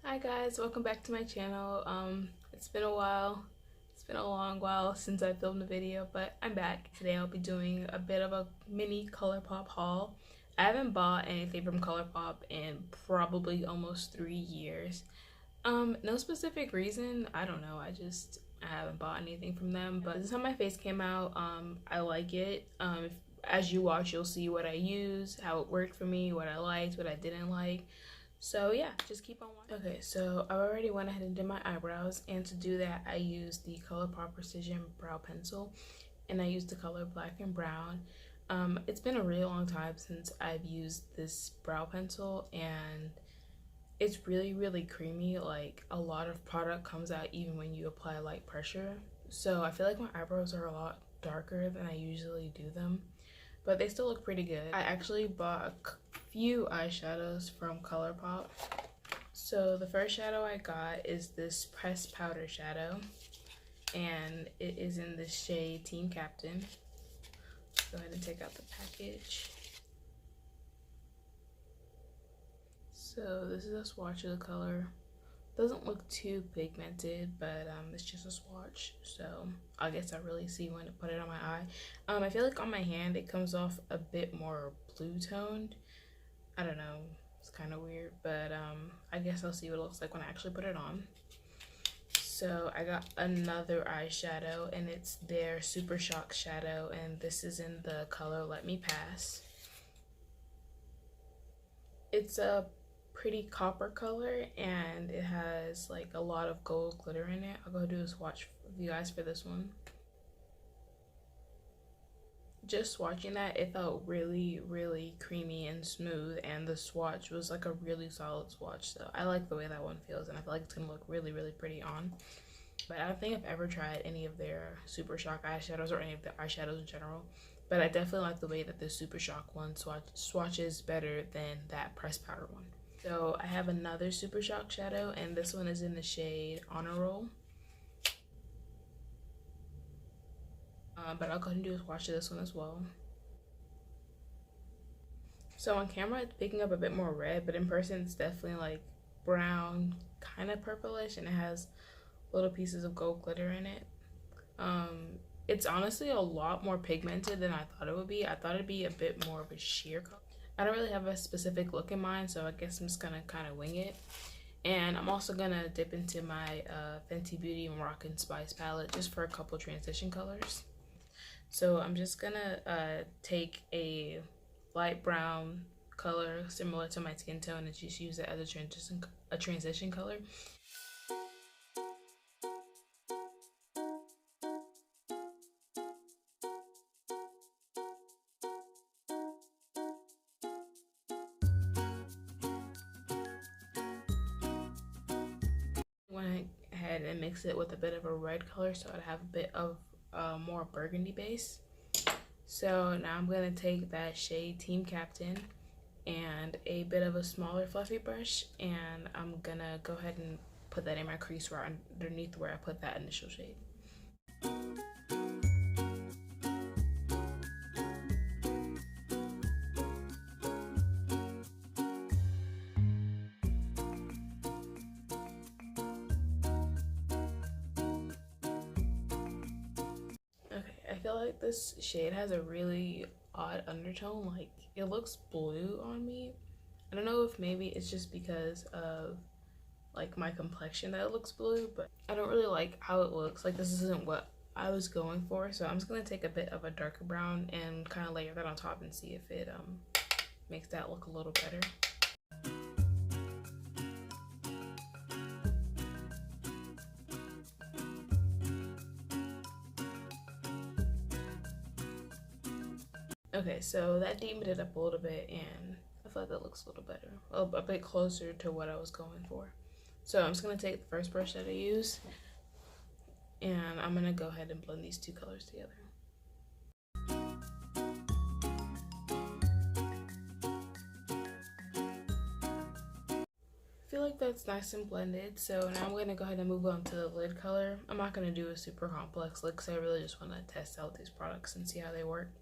Hi guys, welcome back to my channel. It's been a while. It's been a long while since I filmed a video, but I'm back. Today I'll be doing a bit of a mini Colourpop haul. I haven't bought anything from Colourpop in probably almost 3 years. No specific reason. I don't know. I haven't bought anything from them, but this is how my face came out. I like it. As you watch, you'll see what I use, how it worked for me, what I liked, what I didn't like. So yeah, just keep on watching. Okay, so I already went ahead and did my eyebrows, and to do that I used the Colourpop Precision Brow Pencil, and I used the color black and brown. It's been a really long time since I've used this brow pencil, and it's really creamy. Like, a lot of product comes out even when you apply light pressure, so I feel like my eyebrows are a lot darker than I usually do them, but they still look pretty good. I actually bought a few eyeshadows from Colourpop. So the first shadow I got is this pressed powder shadow, and it is in the shade Team Captain. Let's go ahead and take out the package. So this is a swatch of the color. Doesn't look too pigmented, but it's just a swatch, so I guess I really see when to put it on my eye. I feel like on my hand it comes off a bit more blue toned. I don't know, it's kind of weird, but I guess I'll see what it looks like when I actually put it on. So I got another eyeshadow, and it's their Super Shock shadow, and this is in the color Let Me Pass. It's a pretty copper color, and it has like a lot of gold glitter in it. I'll go do a swatch with you guys for this one. Just swatching that, it felt really creamy and smooth, and the swatch was like a really solid swatch, so I like the way that one feels, and I feel like it's gonna look really pretty on. But I don't think I've ever tried any of their Super Shock eyeshadows or any of the eyeshadows in general, but I definitely like the way that the Super Shock one swatches better than that pressed powder one. So I have another Super Shock shadow, and this one is in the shade Honor Roll. But I'll go ahead and do a swatch of this one as well. So on camera it's picking up a bit more red, but in person it's definitely like brown, kind of purplish, and it has little pieces of gold glitter in it. It's honestly a lot more pigmented than I thought it would be. I thought it'd be a bit more of a sheer color. I don't really have a specific look in mind, so I guess I'm just gonna kind of wing it. And I'm also gonna dip into my Fenty Beauty Moroccan Spice palette just for a couple transition colors. So I'm just gonna take a light brown color similar to my skin tone and just use it as a transition color. Went ahead and mix it with a bit of a red color so I'd have a bit of more burgundy base. So now I'm gonna take that shade Team Captain and a bit of a smaller fluffy brush, and I'm gonna go ahead and put that in my crease right underneath where I put that initial shade. I feel like this shade has a really odd undertone. Like, it looks blue on me. I don't know if maybe it's just because of like my complexion that it looks blue, but I don't really like how it looks. Like, this isn't what I was going for, so I'm just gonna take a bit of a darker brown and kind of layer that on top and see if it makes that look a little better. Okay, so that deepened it up a little bit, and I feel like that looks a little better, a bit closer to what I was going for. So I'm just gonna take the first brush that I use, and I'm gonna go ahead and blend these two colors together. I feel like that's nice and blended, so now I'm gonna go ahead and move on to the lid color. I'm not gonna do a super complex lid because I really just want to test out these products and see how they work.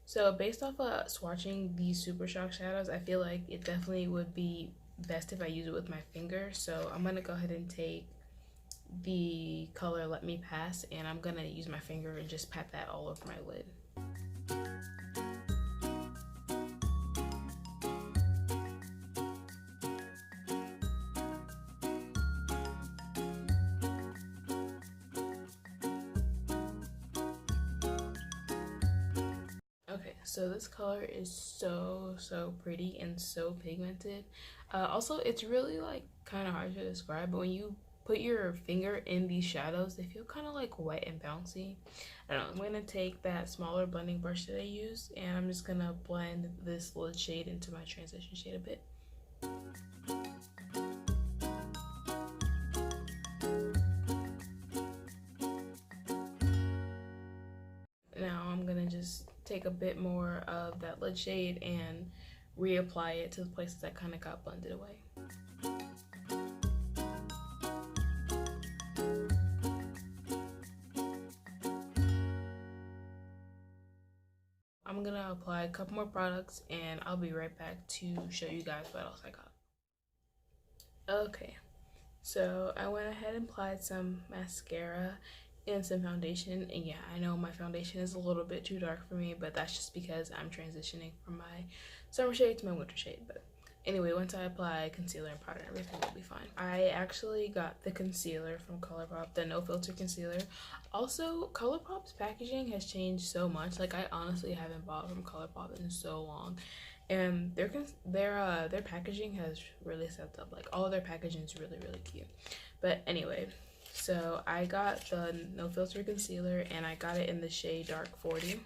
So based off of swatching these Super Shock shadows, I feel like it definitely would be best if I use it with my finger. So I'm gonna go ahead and take the color Let Me Pass, and I'm gonna use my finger and just pat that all over my lid. Okay, so this color is so pretty and so pigmented. Also, it's really like kind of hard to describe, but when you put your finger in these shadows, they feel kind of like wet and bouncy. I don't know. I'm gonna take that smaller blending brush that I used, and I'm just gonna blend this lid shade into my transition shade a bit. Now I'm gonna just take a bit more of that lid shade and reapply it to the places that kind of got blended away. I'm gonna apply a couple more products and I'll be right back to show you guys what else I got. Okay, so I went ahead and applied some mascara and some foundation, and yeah, I know my foundation is a little bit too dark for me, but that's just because I'm transitioning from my summer shade to my winter shade. But anyway, once I apply concealer and powder, everything will be fine. I actually got the concealer from Colourpop, the no filter concealer. Also, Colourpop's packaging has changed so much. Like, I honestly haven't bought from Colourpop in so long, and their packaging has really stepped up. Like, all of their packaging is really cute. But anyway, so I got the no filter concealer and I got it in the shade Dark 40.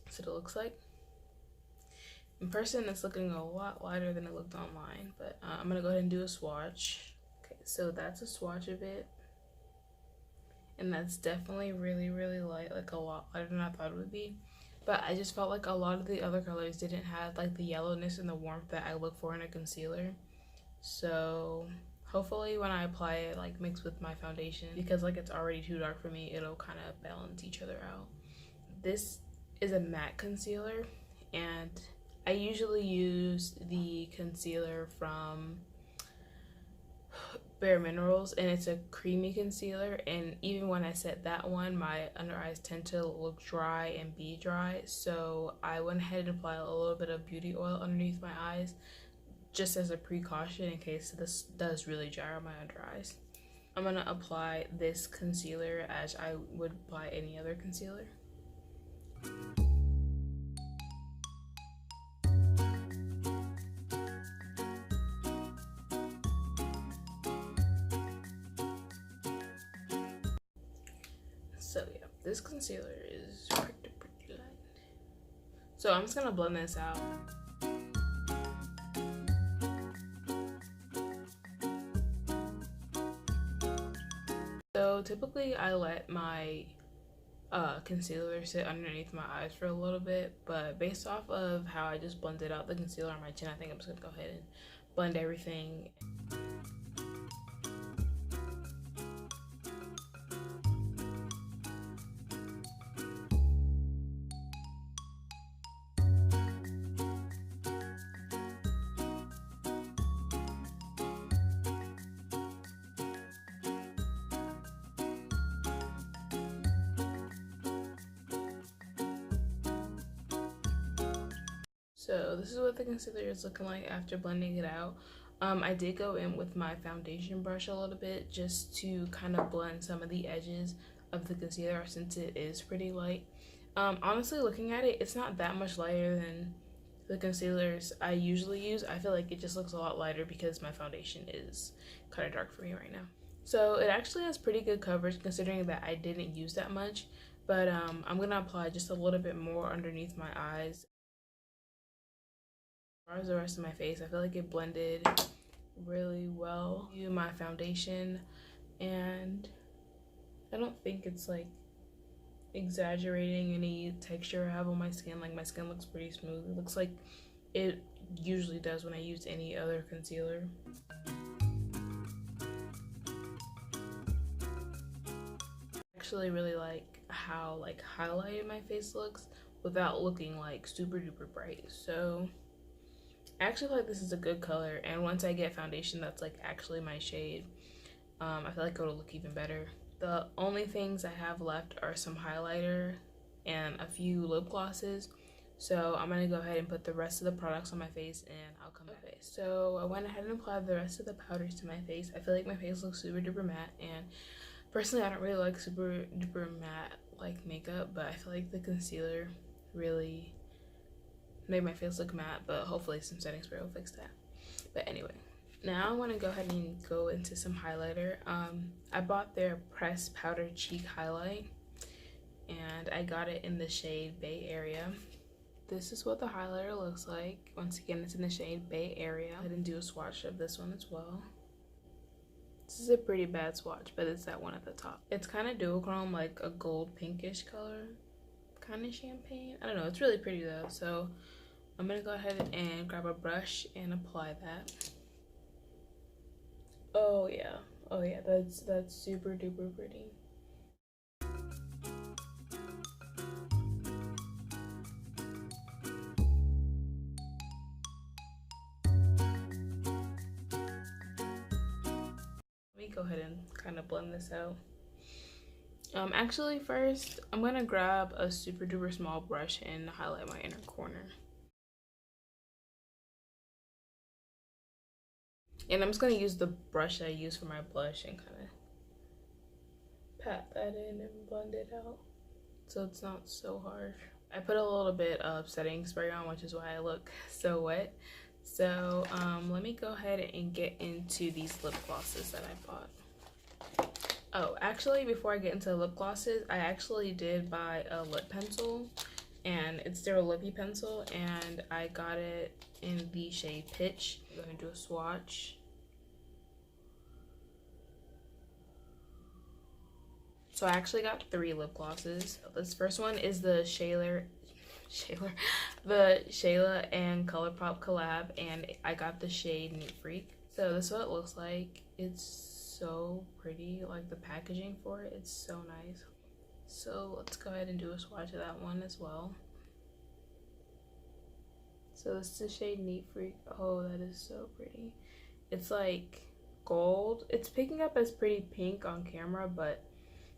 That's what it looks like. In person, it's looking a lot lighter than it looked online, but I'm gonna go ahead and do a swatch. Okay, so that's a swatch of it. And that's definitely really light, like a lot lighter than I thought it would be. But I just felt like a lot of the other colors didn't have like the yellowness and the warmth that I look for in a concealer. So hopefully when I apply it, like mixed with my foundation, because like it's already too dark for me, it'll kind of balance each other out. This is a matte concealer, and I usually use the concealer from Bare Minerals, and it's a creamy concealer, and even when I set that one, my under eyes tend to look dry and be dry, so I went ahead and applied a little bit of beauty oil underneath my eyes just as a precaution in case this does really dry on my under eyes. I'm gonna apply this concealer as I would apply any other concealer. So yeah, this concealer is pretty light. So I'm just gonna blend this out. So typically I let my concealer sit underneath my eyes for a little bit, but based off of how I just blended out the concealer on my chin, I think I'm just gonna go ahead and blend everything. So this is what the concealer is looking like after blending it out. I did go in with my foundation brush a little bit just to kind of blend some of the edges of the concealer since it is pretty light. Honestly, looking at it, it's not that much lighter than the concealers I usually use. I feel like it just looks a lot lighter because my foundation is kind of dark for me right now. So it actually has pretty good coverage considering that I didn't use that much, but I'm gonna apply just a little bit more underneath my eyes. As far as the rest of my face, I feel like it blended really well to my foundation, and I don't think it's like exaggerating any texture I have on my skin. Like, my skin looks pretty smooth. It looks like it usually does when I use any other concealer. I actually really like how like highlighted my face looks without looking like super duper bright. So I actually feel like this is a good color, and once I get foundation that's like actually my shade, I feel like it'll look even better. The only things I have left are some highlighter and a few lip glosses. So I'm gonna go ahead and put the rest of the products on my face and I'll come back. Okay, so I went ahead and applied the rest of the powders to my face. I feel like my face looks super duper matte, and personally I don't really like super duper matte like makeup, but I feel like the concealer really made my face look matte, but hopefully some setting spray will fix that. But anyway, now I want to go ahead and go into some highlighter. I bought their pressed powder cheek highlight, and I got it in the shade Bay Area. This is what the highlighter looks like. Once again, it's in the shade Bay Area. I didn't do a swatch of this one as well. This is a pretty bad swatch, but it's that one at the top. It's kind of duochrome, like a gold pinkish color, kind of champagne. I don't know, it's really pretty though. So I'm gonna go ahead and grab a brush and apply that. Oh yeah, that's super duper pretty. Let me go ahead and kind of blend this out. Actually first, I'm gonna grab a super duper small brush and highlight my inner corner. And I'm just gonna use the brush I use for my blush and kind of pat that in and blend it out so it's not so harsh. I put a little bit of setting spray on, which is why I look so wet. So let me go ahead and get into these lip glosses that I bought. Oh, actually, before I get into the lip glosses, I actually did buy a lip pencil, and it's their lippy pencil, and I got it in the shade Pitch. I'm going to do a swatch. So I actually got 3 lip glosses. This first one is the Shayla and Colourpop collab, and I got the shade Neat Freak. So this is what it looks like. It's so pretty, like the packaging for it, it's so nice. So let's go ahead and do a swatch of that one as well. So this is the shade Neat Freak. Oh, that is so pretty. It's like gold. It's picking up as pretty pink on camera, but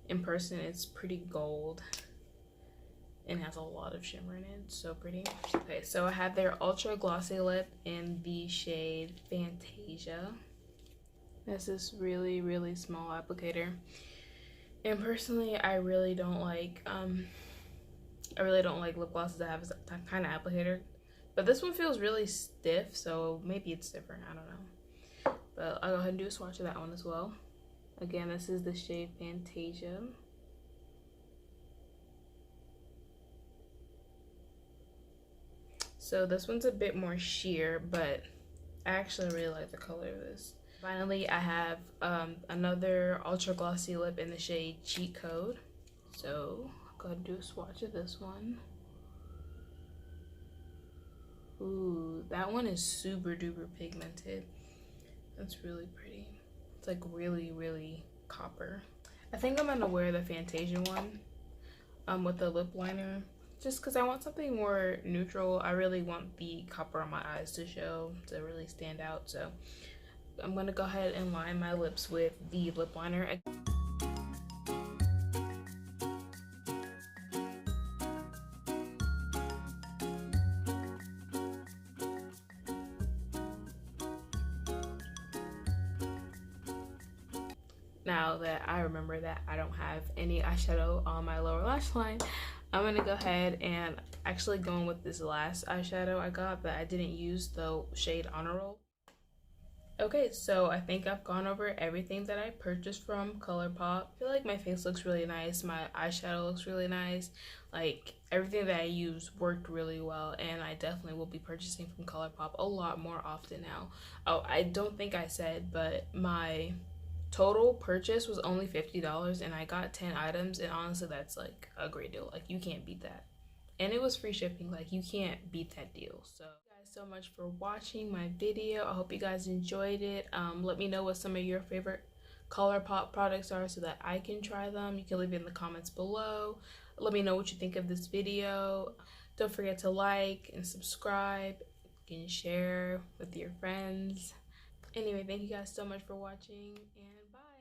in person it's pretty gold and has a lot of shimmer in it. It's so pretty. Okay, so I have their ultra glossy lip in the shade Fantasia. This is really, really small applicator, and personally I really don't like lip glosses that have that kind of applicator, but this one feels really stiff, so maybe it's different, I don't know. But I'll go ahead and do a swatch of that one as well. Again, this is the shade Fantasia. So this one's a bit more sheer, but I actually really like the color of this. Finally, I have another ultra glossy lip in the shade Cheat Code. So I'll go ahead and do a swatch of this one. Ooh, that one is super duper pigmented. That's really pretty. It's like really, really copper. I think I'm gonna wear the Fantasia one with the lip liner, just because I want something more neutral. I really want the copper on my eyes to show, to really stand out. So I'm gonna go ahead and line my lips with the lip liner. Now that I remember that I don't have any eyeshadow on my lower lash line, I'm gonna go ahead and actually go in with this last eyeshadow I got, but I didn't use the shade Honor Roll. Okay, so I think I've gone over everything that I purchased from Colourpop. I feel like my face looks really nice, my eyeshadow looks really nice, like everything that I used worked really well, and I definitely will be purchasing from Colourpop a lot more often now. Oh, I don't think I said, but my total purchase was only $50 and I got 10 items, and honestly that's like a great deal. Like, you can't beat that, and it was free shipping. Like, you can't beat that deal. So so much for watching my video. I hope you guys enjoyed it. Let me know what some of your favorite Colourpop products are so that I can try them. You can leave it in the comments below. Let me know what you think of this video. Don't forget to like and subscribe. can share with your friends. Anyway, thank you guys so much for watching, and bye.